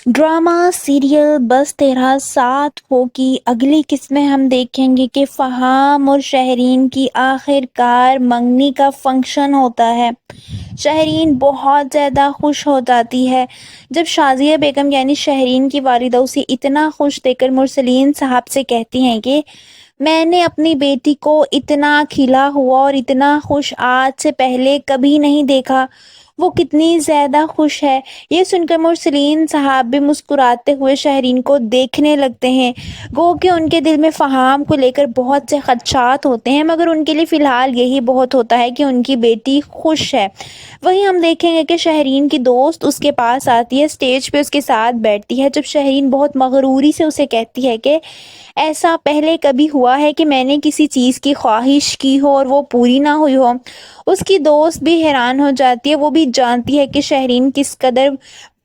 Drama serial बस तेरा साथ हो की अगली किस्त में हम देखेंगे कि फ़हाम और शहरीन की आखिरकार मंगनी का फंक्शन होता है। शहरीन बहुत ज़्यादा खुश हो जाती है जब शाज़िया बेगम यानी शहरीन की वालिदा उसे इतना खुश देखकर मुरसलीन साहब से कहती हैं कि मैंने अपनी बेटी को इतना खिला हुआ और इतना खुश आज से पहले कभी नहीं देखा। वो कितनी ज़्यादा खुश है। ये सुनकर मुरसलीन साहब भी मुस्कुराते हुए शहरीन को देखने लगते हैं। गो कि उनके दिल में फ़हाम को लेकर बहुत से खदशात होते हैं, मगर उनके लिए फ़िलहाल यही बहुत होता है कि उनकी बेटी खुश है। वहीं हम देखेंगे कि शहरीन की दोस्त उसके पास आती है, स्टेज पे उसके साथ बैठती है। जब शहरीन बहुत मगरूरी से उसे कहती है कि ऐसा पहले कभी हुआ है कि मैंने किसी चीज़ की ख्वाहिश की हो और वो पूरी ना हुई हो, उसकी दोस्त भी हैरान हो जाती है। वो भी जानती है कि शहरीन किस कदर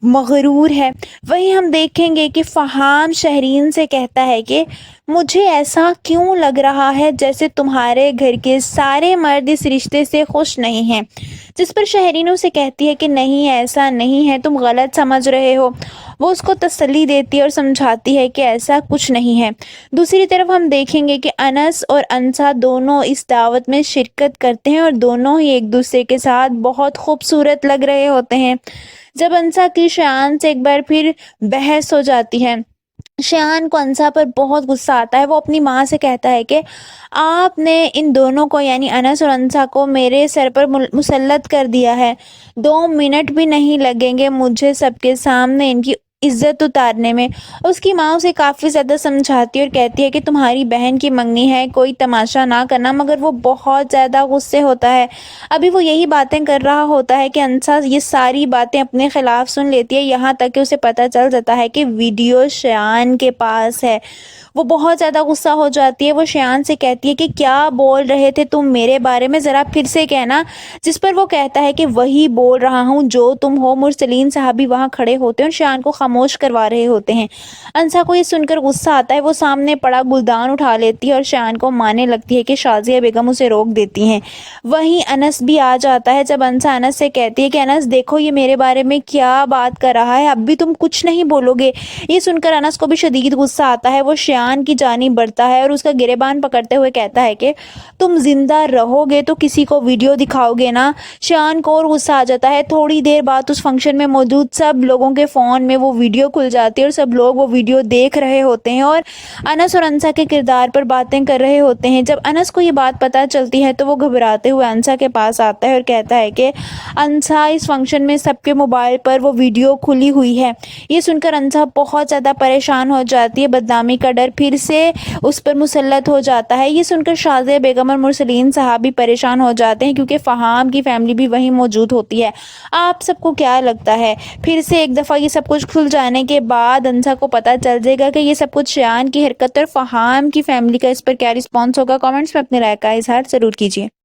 मगरूर है। वहीं हम देखेंगे कि फ़हाम शहरीन से कहता है कि मुझे ऐसा क्यों लग रहा है जैसे तुम्हारे घर के सारे मर्द इस रिश्ते से खुश नहीं हैं। जिस पर शहरीन उसे कहती है कि नहीं, ऐसा नहीं है, तुम गलत समझ रहे हो। वो उसको तसल्ली देती है और समझाती है कि ऐसा कुछ नहीं है। दूसरी तरफ हम देखेंगे कि अनस और अनसा दोनों इस दावत में शिरकत करते हैं और दोनों ही एक दूसरे के साथ बहुत खूबसूरत लग रहे होते हैं। जब अनसा की शान से एक बार फिर बहस हो जाती है, शान को अनसा पर बहुत गुस्सा आता है। वो अपनी माँ से कहता है कि आपने इन दोनों को यानी अनस और अनसा को मेरे सर पर मुसल्लत कर दिया है। 2 मिनट भी नहीं लगेंगे मुझे सबके सामने इनकी इज्जत उतारने में। उसकी माँ उसे काफ़ी ज़्यादा समझाती है और कहती है कि तुम्हारी बहन की मंगनी है, कोई तमाशा ना करना, मगर वो बहुत ज़्यादा गुस्से होता है। अभी वो यही बातें कर रहा होता है कि अनसा ये सारी बातें अपने खिलाफ सुन लेती है, यहाँ तक कि उसे पता चल जाता है कि वीडियो शान के पास है। वो बहुत ज़्यादा गुस्सा हो जाती है। वो शान से कहती है कि क्या बोल रहे थे तुम मेरे बारे में, ज़रा फिर से कहना। जिस पर वो कहता है कि वही बोल रहा हूँ जो तुम हो। मुरसलीन साहब भी वहाँ खड़े होते हैं और शान को खामोश करवा रहे होते हैं। अनसा को ये सुनकर गुस्सा आता है। वो सामने पड़ा गुलदान उठा लेती है और शान को मारने लगती है कि शाज़िया बेगम उसे रोक देती हैं। वहीं अनस भी आ जाता है। जब अनसा अनस से कहती है कि अनस देखो ये मेरे बारे में क्या बात कर रहा है, अब भी तुम कुछ नहीं बोलोगे। ये सुनकर अनस को भी शदीद गुस्सा आता है। वो शान की जानिब बढ़ता है और उसका गिरेबान पकड़ते हुए कहता है कि तुम जिंदा रहोगे तो किसी को वीडियो दिखाओगे ना। शान को और गुस्सा आ जाता है। थोड़ी देर बाद उस फंक्शन में मौजूद सब लोगों के फ़ोन में वो वीडियो खुल जाती है और सब लोग वो वीडियो देख रहे होते हैं और अनस और अनसा के किरदार पर बातें कर रहे होते हैं। जब अनस को ये बात पता चलती है तो वो घबराते हुए अनसा के पास आता है और कहता है कि अनसा इस फंक्शन में सबके मोबाइल पर वो वीडियो खुली हुई है। ये सुनकर अनसा बहुत ज़्यादा परेशान हो जाती है। बदनामी का डर फिर से उस पर मुसल्लत हो जाता है। ये सुनकर शाज़िया बेगम और मुरसलीन साहब भी परेशान हो जाते हैं क्योंकि फ़हाम की फैमिली भी वहीं मौजूद होती है। आप सबको क्या लगता है फिर से एक दफ़ा ये सब कुछ खुल जाने के बाद अनसा को पता चल जाएगा कि ये सब कुछ शान की हरकत और फ़हाम की फैमिली का इस पर क्या रिस्पॉन्स होगा? कमेंट्स में अपनी राय का इजहार ज़रूर कीजिए।